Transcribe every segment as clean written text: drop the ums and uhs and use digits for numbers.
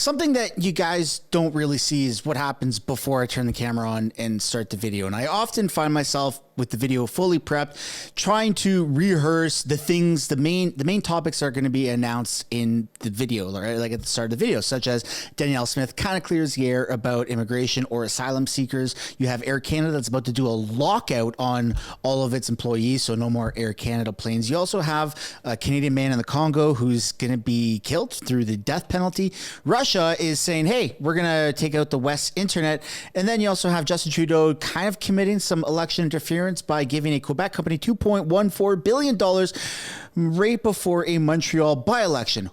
Something that you guys don't really see is what happens before I turn the camera on and start the video. And I often find myself with the video fully prepped, trying to rehearse the things, the main topics are going to be announced in the video, right? Like at the start of the video, such as Danielle Smith kind of clears the air about immigration or asylum seekers. You have Air Canada that's about to do a lockout on all of its employees, so no more Air Canada planes. You also have a Canadian man in the Congo who's going to be killed through the death penalty. Russia is saying, hey, we're going to take out the West internet. And then you also have Justin Trudeau kind of committing some election interference by giving a Quebec company $2.14 billion right before a Montreal by-election.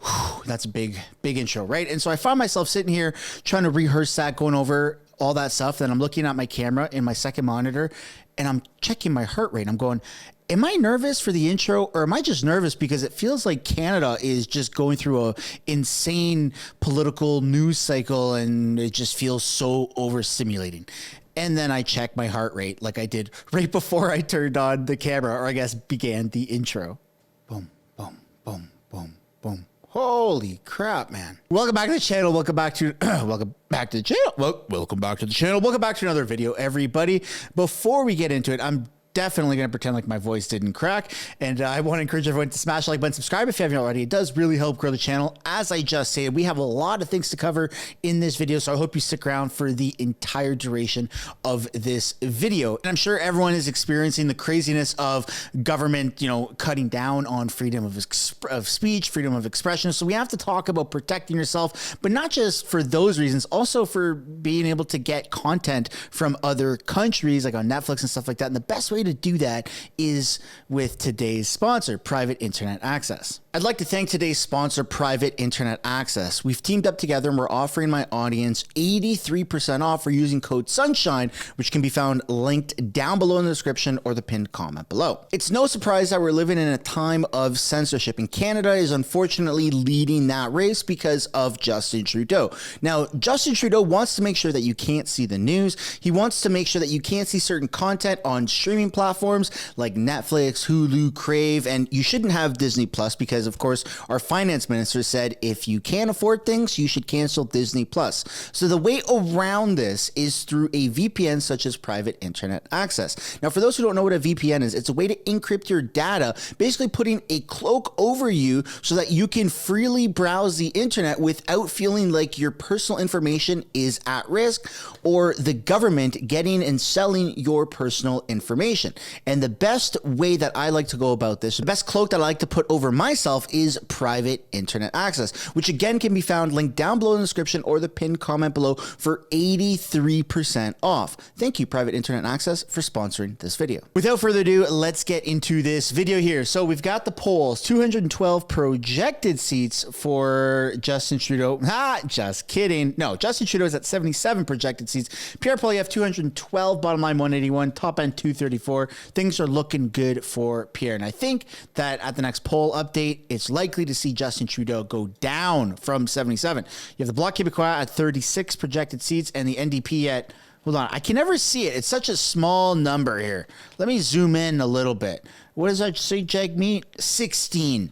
That's a big intro, right? And so I find myself sitting here trying to rehearse that, going over all that stuff. Then I'm looking at my camera in my second monitor and I'm checking my heart rate. I'm going, am I nervous for the intro, or am I just nervous because it feels like Canada is just going through a insane political news cycle and it just feels so overstimulating? And then I check my heart rate like I did right before I turned on the camera, or I guess began the intro. Boom, boom, boom, boom, boom. Holy crap, man. Welcome back to the channel. Welcome back to welcome back to the channel. Welcome back to the channel. Welcome back to another video, everybody. Before we get into it, I'm definitely going to pretend like my voice didn't crack. And I want to encourage everyone to smash the like button, subscribe if you haven't already. It does really help grow the channel. As I just said, we have a lot of things to cover in this video, so I hope you stick around for the entire duration of this video. And I'm sure everyone is experiencing the craziness of government, cutting down on freedom of speech, freedom of expression. So we have to talk about protecting yourself, but not just for those reasons, also for being able to get content from other countries, like on Netflix and stuff like that. And the best way to do that is with today's sponsor, Private Internet Access. I'd like to thank today's sponsor, Private Internet Access. We've teamed up together and we're offering my audience 83% off for using code SUNSHINE, which can be found linked down below in the description or the pinned comment below. It's no surprise that we're living in a time of censorship, and Canada is unfortunately leading that race because of Justin Trudeau. Now, Justin Trudeau wants to make sure that you can't see the news. He wants to make sure that you can't see certain content on streaming platforms like Netflix, Hulu, Crave, and you shouldn't have Disney Plus because, of course, our finance minister said if you can't afford things, you should cancel Disney Plus. So the way around this is through a VPN such as Private Internet Access. Now, for those who don't know what a VPN is, it's a way to encrypt your data, basically putting a cloak over you so that you can freely browse the internet without feeling like your personal information is at risk or the government getting and selling your personal information. And the best way that I like to go about this, the best cloak that I like to put over myself is Private Internet Access, which again can be found linked down below in the description or the pinned comment below for 83% off. Thank you, Private Internet Access, for sponsoring this video. Without further ado, let's get into this video here. So we've got the polls, 212 projected seats for Justin Trudeau. Just kidding. No, Justin Trudeau is at 77 projected seats. Pierre Poilievre, 212, bottom line 181, top end 234. Things are looking good for Pierre. And I think that at the next poll update, it's likely to see Justin Trudeau go down from 77. You have the Bloc Québécois at 36 projected seats and the NDP at, hold on, I can never see it. It's such a small number here. Let me zoom in a little bit. What does that say, Jagmeet? 16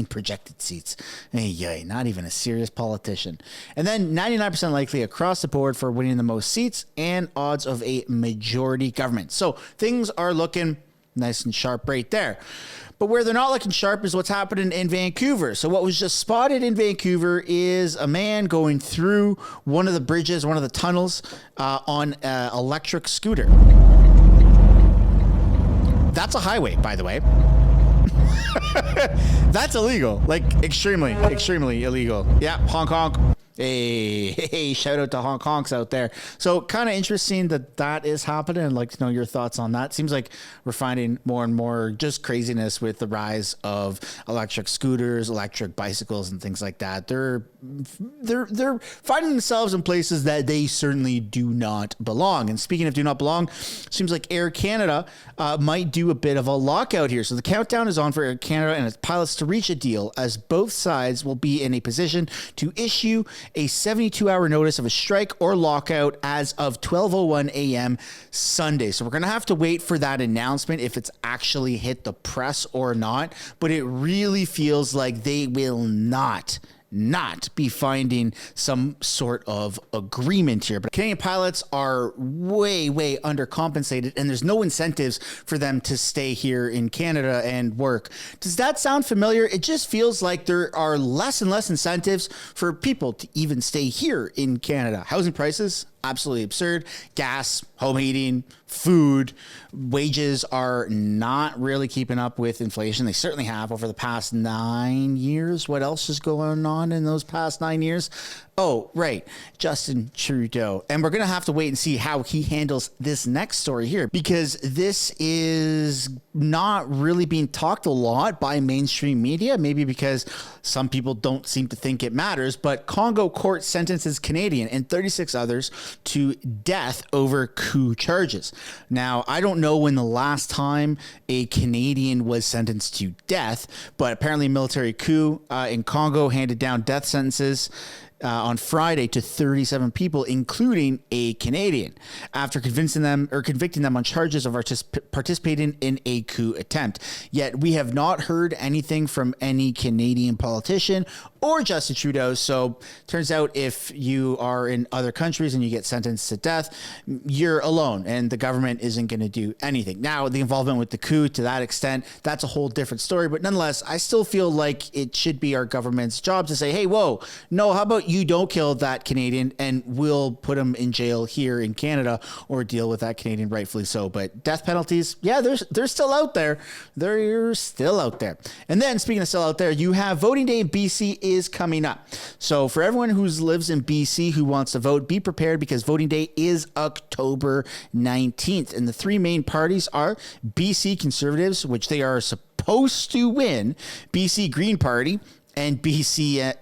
projected seats. Hey, not even a serious politician. And then 99% likely across the board for winning the most seats and odds of a majority government. So things are looking nice and sharp right there. But where they're not looking sharp is what's happening in Vancouver. So what was just spotted in Vancouver is a man going through one of the bridges, one of the tunnels on an electric scooter. That's a highway, by the way. That's illegal, like extremely illegal. Yeah, honk honk. Hey, shout out to Hong Kongs out there. So kind of interesting that is happening. I'd like to know your thoughts on that. Seems like we're finding more and more just craziness with the rise of electric scooters, electric bicycles, and things like that. They're finding themselves in places that they certainly do not belong. And speaking of do not belong, seems like Air Canada might do a bit of a lockout here. So the countdown is on for Air Canada and its pilots to reach a deal, as both sides will be in a position to issue a 72-hour notice of a strike or lockout as of 12:01 a.m. Sunday. So we're going to have to wait for that announcement if it's actually hit the press or not, but it really feels like they will not not be finding some sort of agreement here. But Canadian pilots are way, way undercompensated, and there's no incentives for them to stay here in Canada and work. Does that sound familiar? It just feels like there are less and less incentives for people to even stay here in Canada. Housing prices, absolutely absurd. Gas, home heating, food, wages are not really keeping up with inflation. They certainly have over the past 9 years. What else is going on in those past 9 years? Oh, right. Justin Trudeau. And we're going to have to wait and see how he handles this next story here, because this is not really being talked a lot by mainstream media, maybe because some people don't seem to think it matters. But Congo court sentences Canadian and 36 others to death over coup charges. Now, I don't know when the last time a Canadian was sentenced to death, but apparently a military coup in Congo handed down death sentences on Friday to 37 people, including a Canadian, after convicting them on charges of participating in a coup attempt. Yet we have not heard anything from any Canadian politician or Justin Trudeau. So turns out if you are in other countries and you get sentenced to death, you're alone and the government isn't going to do anything. Now, the involvement with the coup to that extent, that's a whole different story. But nonetheless, I still feel like it should be our government's job to say, hey, whoa, no, how about you don't kill that Canadian and we'll put him in jail here in Canada or deal with that Canadian, rightfully so. But death penalties, yeah, they're still out there. They're still out there. And then speaking of still out there, you have voting day in BC is coming up. So for everyone who lives in BC who wants to vote, be prepared because voting day is October 19th. And the three main parties are BC Conservatives, which they are supposed to win, BC Green Party, and BC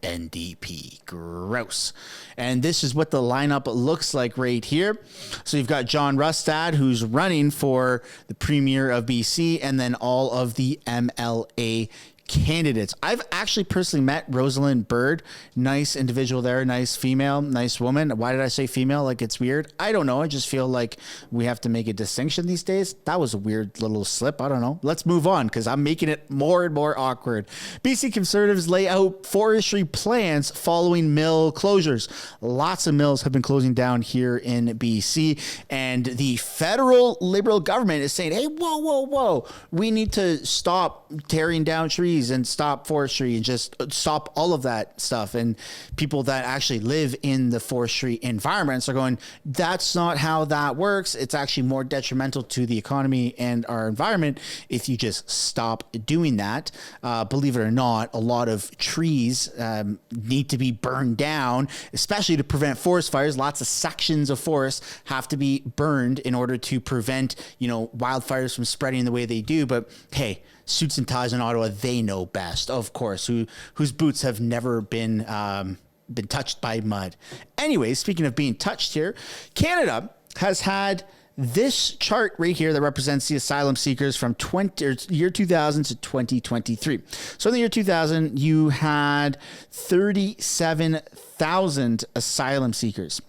NDP. Gross. And this is what the lineup looks like right here. So you've got John Rustad, who's running for the Premier of BC, and then all of the MLA candidates. I've actually personally met Rosalind Bird. Nice individual there. Nice female. Nice woman. Why did I say female? Like it's weird. I don't know. I just feel like we have to make a distinction these days. That was a weird little slip. I don't know. Let's move on because I'm making it more and more awkward. BC Conservatives lay out forestry plans following mill closures. Lots of mills have been closing down here in BC, and the federal Liberal government is saying, hey, whoa, whoa, whoa. We need to stop tearing down trees and stop forestry and just stop all of that stuff. And people that actually live in the forestry environments are going, that's not how that works. It's actually more detrimental to the economy and our environment if you just stop doing that. Believe it or not, a lot of trees need to be burned down, especially to prevent forest fires. Lots of sections of forest have to be burned in order to prevent, wildfires from spreading the way they do. But hey, suits and ties in Ottawa, they know best, of course, whose boots have never been touched by mud. Anyway, speaking of being touched here, Canada has had this chart right here that represents the asylum seekers from year 2000 to 2023. So in the year 2000, you had 37,000 asylum seekers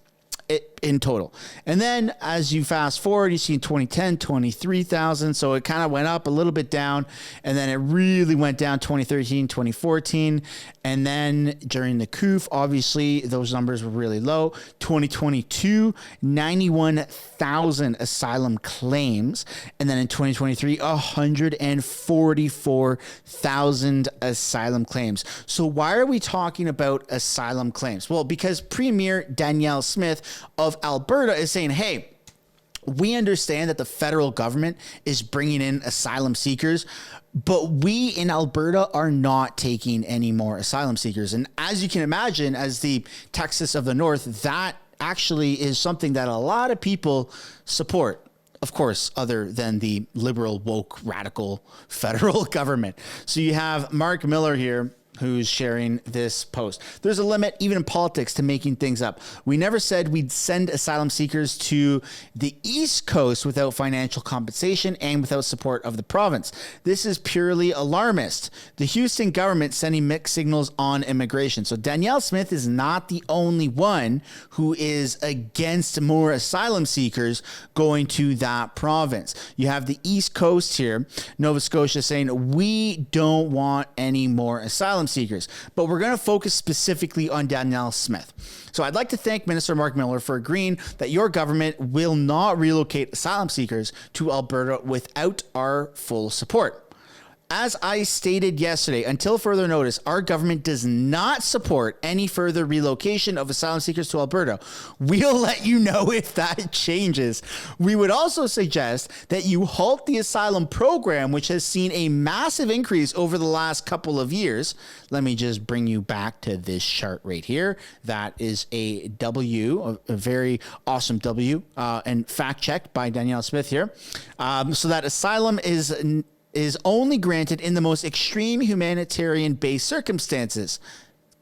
in total. And then as you fast forward, you see in 2010, 23,000. So it kind of went up a little bit down, and then it really went down 2013, 2014. And then during the coup, obviously those numbers were really low. 2022, 91,000 asylum claims. And then in 2023, 144,000 asylum claims. So why are we talking about asylum claims? Well, because Premier Danielle Smith of Alberta is saying, hey, we understand that the federal government is bringing in asylum seekers, but we in Alberta are not taking any more asylum seekers. And as you can imagine, as the Texas of the North, that actually is something that a lot of people support. Of course, other than the liberal, woke, radical federal government. So you have Mark Miller here, who's sharing this post. There's a limit, even in politics, to making things up. We never said we'd send asylum seekers to the East Coast without financial compensation and without support of the province. This is purely alarmist. The Houston government sending mixed signals on immigration. So Danielle Smith is not the only one who is against more asylum seekers going to that province. You have the East Coast here, Nova Scotia, saying we don't want any more asylum asylum seekers, but we're going to focus specifically on Danielle Smith. So I'd like to thank Minister Mark Miller for agreeing that your government will not relocate asylum seekers to Alberta without our full support. As I stated yesterday, until further notice, our government does not support any further relocation of asylum seekers to Alberta. We'll let you know if that changes. We would also suggest that you halt the asylum program, which has seen a massive increase over the last couple of years. Let me just bring you back to this chart right here. That is a W, a very awesome W, and fact checked by Danielle Smith here. So that asylum is only granted in the most extreme humanitarian-based circumstances.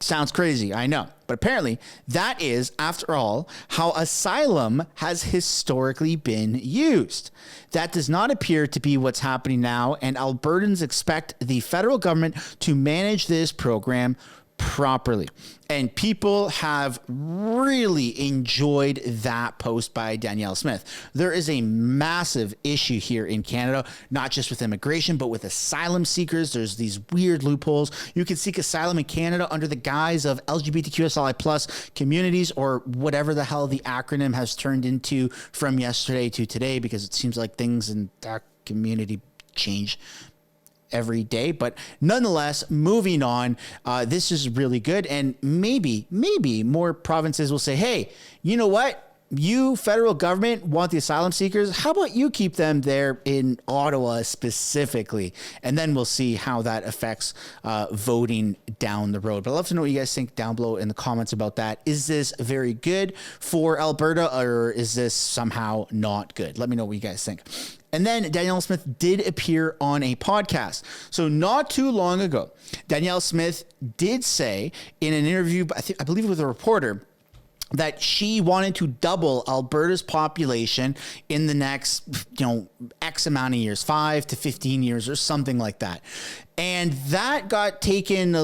Sounds crazy, I know. But apparently, that is, after all, how asylum has historically been used. That does not appear to be what's happening now, and Albertans expect the federal government to manage this program properly. And people have really enjoyed that post by Danielle Smith. There is a massive issue here in Canada, not just with immigration, but with asylum seekers. There's these weird loopholes. You can seek asylum in Canada under the guise of LGBTQSI plus communities, or whatever the hell the acronym has turned into from yesterday to today, because it seems like things in that community change every day. But nonetheless, moving on, this is really good. And maybe more provinces will say, hey, you know what? You federal government want the asylum seekers. How about you keep them there in Ottawa specifically? And then we'll see how that affects voting down the road. But I'd love to know what you guys think down below in the comments about that. Is this very good for Alberta, or is this somehow not good? Let me know what you guys think. And then Danielle Smith did appear on a podcast. So not too long ago, Danielle Smith did say in an interview, I believe with a reporter, that she wanted to double Alberta's population in the next, X amount of years, 5 to 15 years or something like that. And that got taken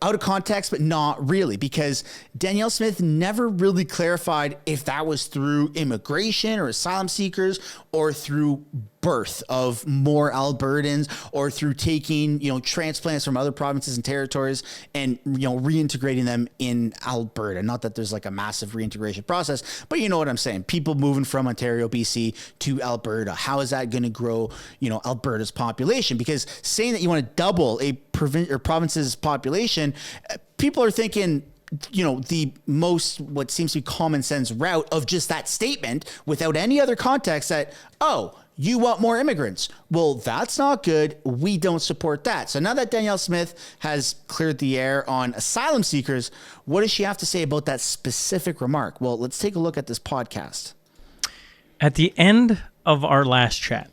out of context, but not really, because Danielle Smith never really clarified if that was through immigration or asylum seekers, or through birth of more Albertans, or through taking, transplants from other provinces and territories and, reintegrating them in Alberta. Not that there's like a massive reintegration process, but you know what I'm saying? People moving from Ontario, BC to Alberta. How is that going to grow, Alberta's population? Because saying that you want to double a province's population, people are thinking, the most, what seems to be common sense route of just that statement without any other context, that, oh, you want more immigrants. Well, that's not good. We don't support that. So now that Danielle Smith has cleared the air on asylum seekers, what does she have to say about that specific remark? Well, let's take a look at this podcast. At the end of our last chat,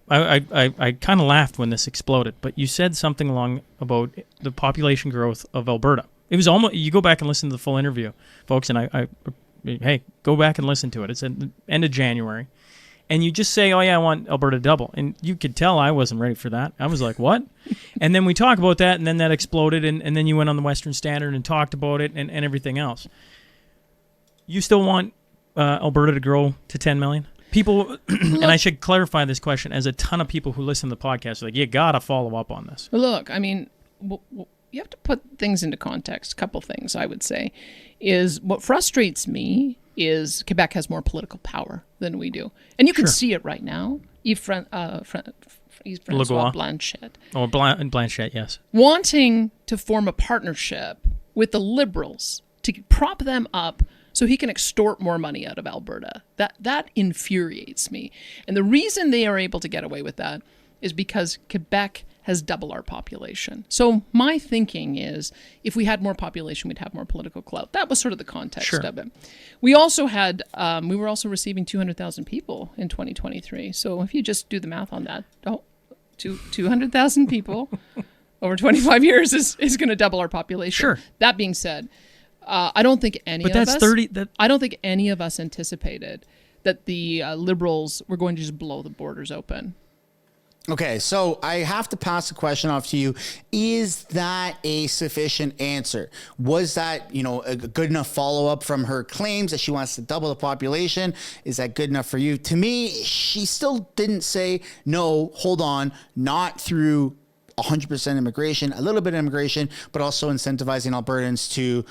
I kind of laughed when this exploded, but you said something along about the population growth of Alberta. It was almost, you go back and listen to the full interview, folks, and hey, go back and listen to it. It's at the end of January. And you just say, oh, yeah, I want Alberta to double. And you could tell I wasn't ready for that. I was like, what? And then we talk about that, and then that exploded, and then you went on the Western Standard and talked about it and everything else. You still want Alberta to grow to 10 million? People, and I should clarify this question, as a ton of people who listen to the podcast are like, you got to follow up on this. Look, I mean, you have to put things into context. A couple things, I would say, is what frustrates me is Quebec has more political power than we do. And you can see it right now. Francois Blanchette. Oh, Blanchette, yes. Wanting to form a partnership with the Liberals to prop them up so he can extort more money out of Alberta. That infuriates me. And the reason they are able to get away with that is because Quebec has double our population. So my thinking is, if we had more population, we'd have more political clout. That was sort of the context of it. We also had, we were also receiving 200,000 people in 2023. So if you just do the math on that, 200,000 people over 25 years is going to double our population. Sure. That being said, I don't think any of us. I don't think any of us anticipated that the Liberals were going to just blow the borders open. Okay, so I have to pass the question off to you. Is that a sufficient answer? Was that, a good enough follow-up from her claims that she wants to double the population? Is that good enough for you? To me, she still didn't say, no, hold on, not through 100% immigration, a little bit of immigration, but also incentivizing Albertans to,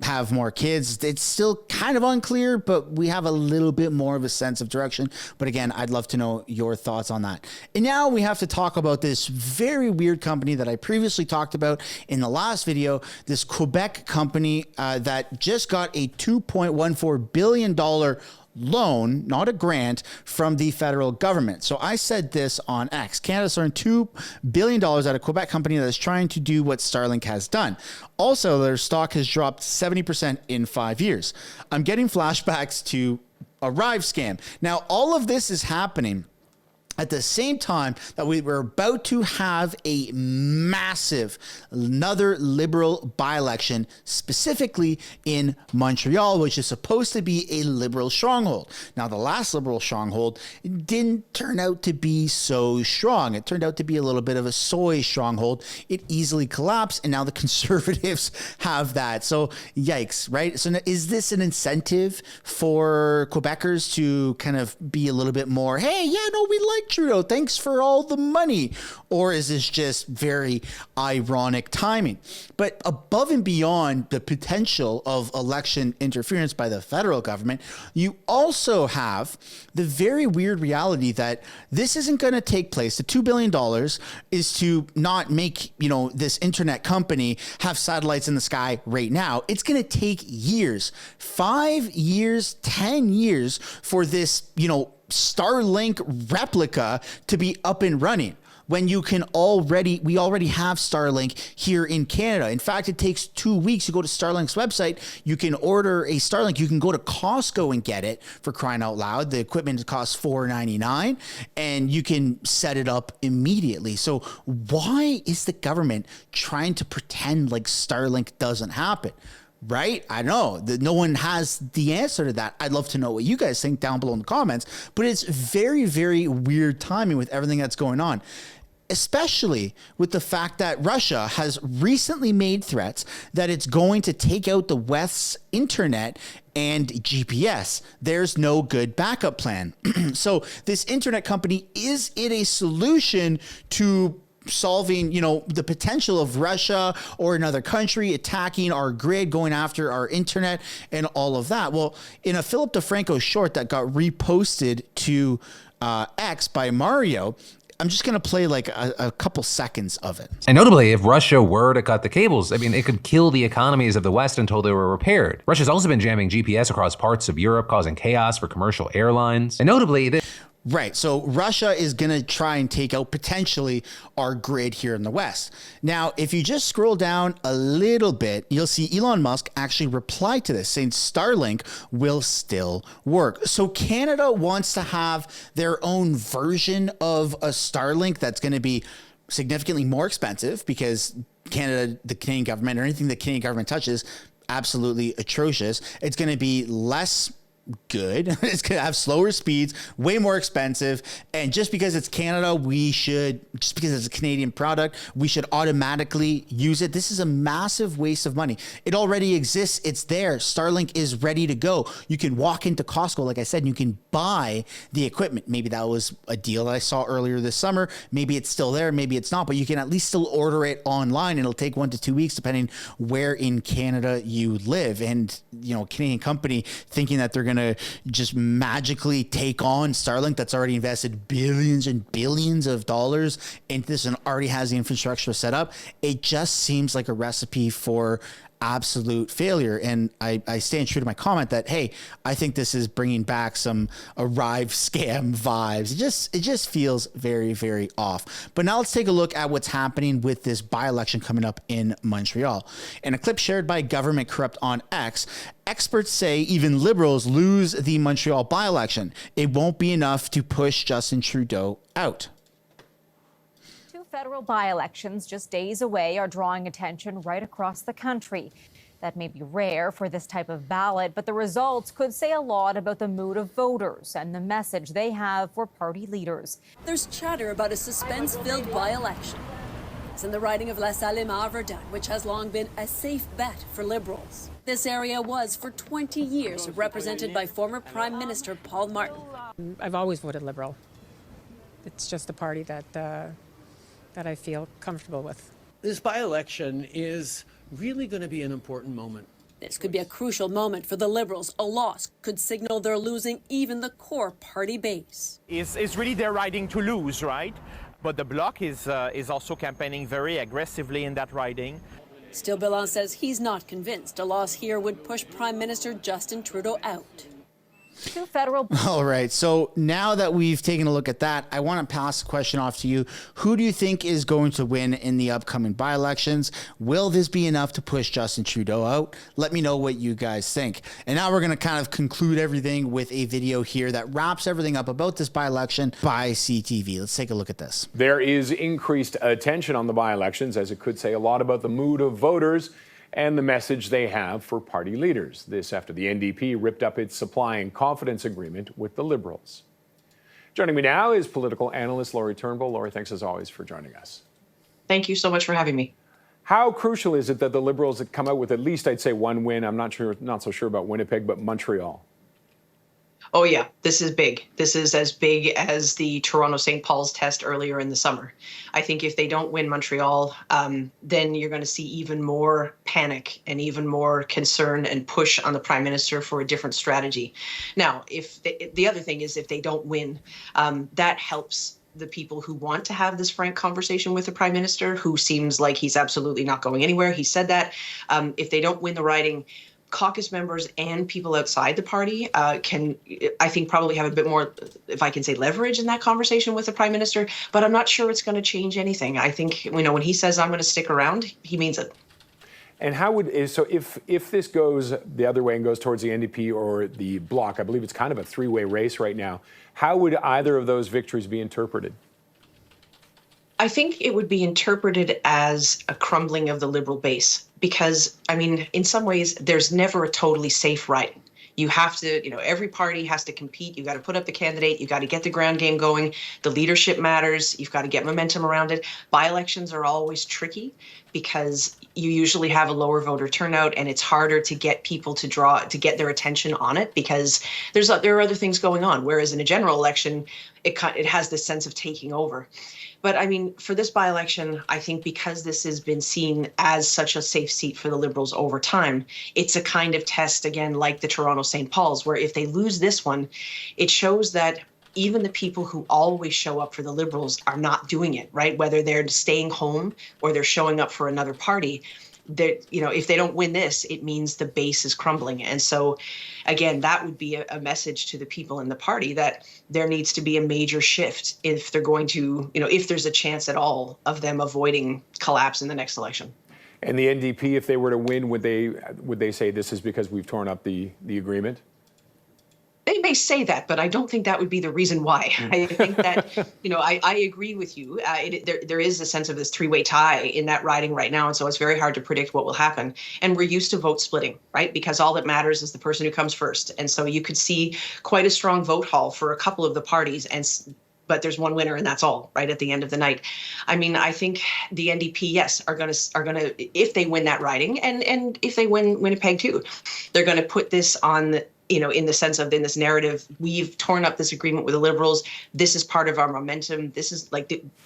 have more kids. It's still kind of unclear, but we have a little bit more of a sense of direction. But again, I'd love to know your thoughts on that. And now we have to talk about this very weird company that I previously talked about in the last video, this Quebec company that just got a $2.14 billion loan, not a grant, from the federal government. So I said this on X. Canada's earned $2 billion at a Quebec company that is trying to do what Starlink has done. Also, their stock has dropped 70% in 5 years. I'm getting flashbacks to a Rive scam. Now, all of this is happening at the same time that we were about to have a massive, another Liberal by-election, specifically in Montreal, which is supposed to be a Liberal stronghold. Now, the last Liberal stronghold didn't turn out to be so strong. It turned out to be a little bit of a soy stronghold. It easily collapsed, and now the Conservatives have that. So, yikes, right? So, is this an incentive for Quebecers to kind of be a little bit more, hey, yeah, no, we like Trudeau, thanks for all the money? Or is this just very ironic timing? But above and beyond the potential of election interference by the federal government, you also have the very weird reality that this isn't going to take place. The $2 billion is to not make, this internet company have satellites in the sky right now. It's going to take years, 5 years, 10 years for this, Starlink replica to be up and running, when we already have Starlink here in Canada. In fact, it takes 2 weeks. You go to Starlink's website, you can order a Starlink. You can go to Costco and get it, for crying out loud. The equipment costs $4.99 and you can set it up immediately. So why is the government trying to pretend like Starlink doesn't happen? Right? I know that no one has the answer to that. I'd love to know what you guys think down below in the comments, but it's very, very weird timing with everything that's going on, especially with the fact that Russia has recently made threats that it's going to take out the West's internet and GPS. There's no good backup plan. So this internet company, is it a solution to solving, the potential of Russia or another country attacking our grid, going after our internet and all of that? Well, in a Philip DeFranco short that got reposted to X by Mario, I'm just going to play like a couple seconds of it. And notably, if Russia were to cut the cables, it could kill the economies of the West until they were repaired. Russia's also been jamming GPS across parts of Europe, causing chaos for commercial airlines. And notably, Right. So Russia is going to try and take out potentially our grid here in the West. Now, if you just scroll down a little bit, you'll see Elon Musk actually replied to this, saying Starlink will still work. So Canada wants to have their own version of a Starlink that's going to be significantly more expensive, because Canada, the Canadian government, or anything the Canadian government touches, absolutely atrocious. It's going to be less good. It's going to have slower speeds, way more expensive. And just because it's Canada, just because it's a Canadian product, we should automatically use it. This is a massive waste of money. It already exists. It's there. Starlink is ready to go. You can walk into Costco, like I said, and you can buy the equipment. Maybe that was a deal that I saw earlier this summer. Maybe it's still there. Maybe it's not, but you can at least still order it online. It'll take 1 to 2 weeks, depending where in Canada you live. And, Canadian company thinking that they're going to just magically take on Starlink, that's already invested billions and billions of dollars into this and already has the infrastructure set up. It just seems like a recipe for absolute failure. And I stand true to my comment that, hey, I think this is bringing back some Arrive scam vibes. It just feels very, very off. But now let's take a look at what's happening with this by-election coming up in Montreal. In a clip shared by Government Corrupt on X, experts say even Liberals lose the Montreal by-election. It won't be enough to push Justin Trudeau out. Federal by-elections just days away are drawing attention right across the country. That may be rare for this type of ballot, but the results could say a lot about the mood of voters and the message they have for party leaders. There's chatter about a suspense-filled by-election. It's in the riding of La Salle-Verdun, which has long been a safe bet for Liberals. This area was for 20 years represented by former Prime Minister Paul Martin. I've always voted Liberal. It's just a party that that I feel comfortable with. This by-election is really going to be an important moment. This could be a crucial moment for the Liberals. A loss could signal they're losing even the core party base. It's really their riding to lose, right? But the Bloc is also campaigning very aggressively in that riding. Still, Bilan says he's not convinced a loss here would push Prime Minister Justin Trudeau out. Two federal. All right. So now that we've taken a look at that, I want to pass the question off to you. Who do you think is going to win in the upcoming by-elections? Will this be enough to push Justin Trudeau out? Let me know what you guys think. And now we're going to kind of conclude everything with a video here that wraps everything up about this by-election by CTV. Let's take a look at this. There is increased attention on the by-elections, as it could say a lot about the mood of voters and the message they have for party leaders. This after the NDP ripped up its supply and confidence agreement with the Liberals. Joining me now is political analyst Laurie Turnbull. Laurie, thanks as always for joining us. Thank you so much for having me. How crucial is it that the Liberals have come out with at least, I'd say, one win? I'm not so sure about Winnipeg, but Montreal. Oh, yeah, this is big. This is as big as the Toronto-St. Paul's test earlier in the summer. I think if they don't win Montreal, then you're going to see even more panic and even more concern and push on the Prime Minister for a different strategy. Now, if the other thing is if they don't win, that helps the people who want to have this frank conversation with the Prime Minister, who seems like he's absolutely not going anywhere. He said that. If they don't win the riding, caucus members and people outside the party can, I think, probably have a bit more, if I can say, leverage in that conversation with the Prime Minister. But I'm not sure it's going to change anything. I think, when he says I'm going to stick around, he means it. And how would, so if this goes the other way and goes towards the NDP or the Bloc, I believe it's kind of a three-way race right now, how would either of those victories be interpreted? I think it would be interpreted as a crumbling of the Liberal base because, in some ways, there's never a totally safe riding. You have to, every party has to compete. You got to put up the candidate. You got to get the ground game going. The leadership matters. You've got to get momentum around it. By-elections are always tricky because you usually have a lower voter turnout and it's harder to get people to get their attention on it because there are other things going on. Whereas in a general election, it has this sense of taking over. But for this by-election, I think because this has been seen as such a safe seat for the Liberals over time, it's a kind of test, again, like the Toronto-St. Paul's, where if they lose this one, it shows that even the people who always show up for the Liberals are not doing it, right? Whether they're staying home or they're showing up for another party. If they don't win this, it means the base is crumbling. And so, again, that would be a message to the people in the party that there needs to be a major shift if they're going to, if there's a chance at all of them avoiding collapse in the next election. And the NDP, if they were to win, would they say this is because we've torn up the agreement? They may say that, but I don't think that would be the reason why. I think that, I agree with you. There is a sense of this three-way tie in that riding right now, and so it's very hard to predict what will happen. And we're used to vote splitting, right? Because all that matters is the person who comes first. And so you could see quite a strong vote haul for a couple of the parties, but there's one winner and that's all, right, at the end of the night. I think the NDP, yes, are going to, if they win that riding, and if they win Winnipeg too, they're going to put this on in the sense of, in this narrative, we've torn up this agreement with the Liberals. This is part of our momentum. This is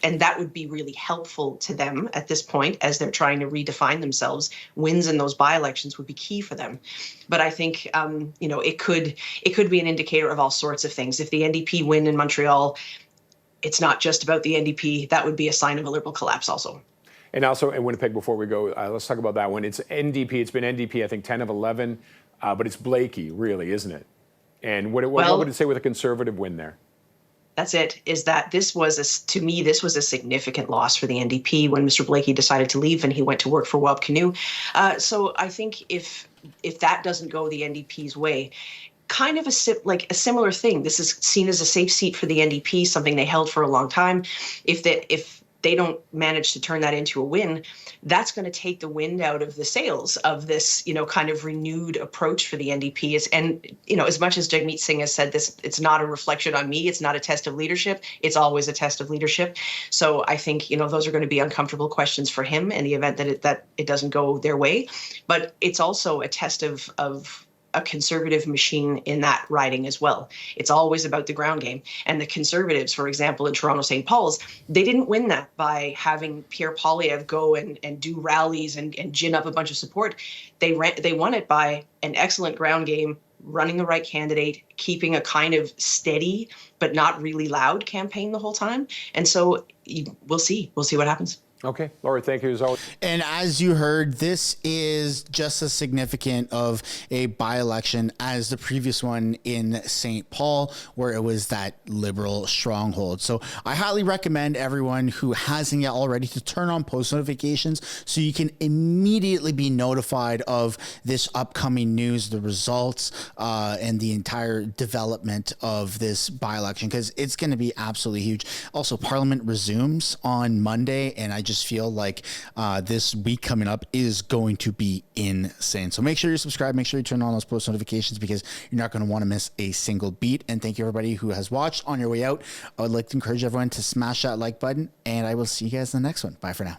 and that would be really helpful to them at this point as they're trying to redefine themselves. Wins in those by-elections would be key for them. But I think, it could be an indicator of all sorts of things. If the NDP win in Montreal, it's not just about the NDP. That would be a sign of a Liberal collapse also. And also in Winnipeg, before we go, let's talk about that one. It's NDP. It's been NDP, I think, 10 of 11. But it's Blakey, really, isn't it? And what would it say with a Conservative win there? That's it, is that this was a significant loss for the NDP when Mr. Blakey decided to leave and he went to work for Wab Canoe. So I think if that doesn't go the NDP's way, kind of a similar thing. This is seen as a safe seat for the NDP, something they held for a long time. If they don't manage to turn that into a win, that's going to take the wind out of the sails of this, kind of renewed approach for the NDP. And as much as Jagmeet Singh has said this, it's not a reflection on me. It's not a test of leadership. It's always a test of leadership. So I think, those are going to be uncomfortable questions for him in the event that it doesn't go their way. But it's also a test of a conservative machine in that riding as well. It's always about the ground game. And the Conservatives, for example, in Toronto St. Paul's, they didn't win that by having Pierre Poilievre go and do rallies and gin up a bunch of support. They won it by an excellent ground game, running the right candidate, keeping a kind of steady but not really loud campaign the whole time. And so we'll see. We'll see what happens. Okay, Laura, thank you as always. And as you heard, this is just as significant of a by-election as the previous one in St. Paul, where it was that Liberal stronghold. So I highly recommend everyone who hasn't yet already to turn on post notifications so you can immediately be notified of this upcoming news, the results, and the entire development of this by-election, because it's going to be absolutely huge. Also, Parliament resumes on Monday, and I just feel like this week coming up is going to be insane. So make sure you subscribe, make sure you turn on those post notifications, because you're not going to want to miss a single beat. And thank you everybody who has watched. On your way out, I would like to encourage everyone to smash that like button, and I will see you guys in the next one. Bye for now.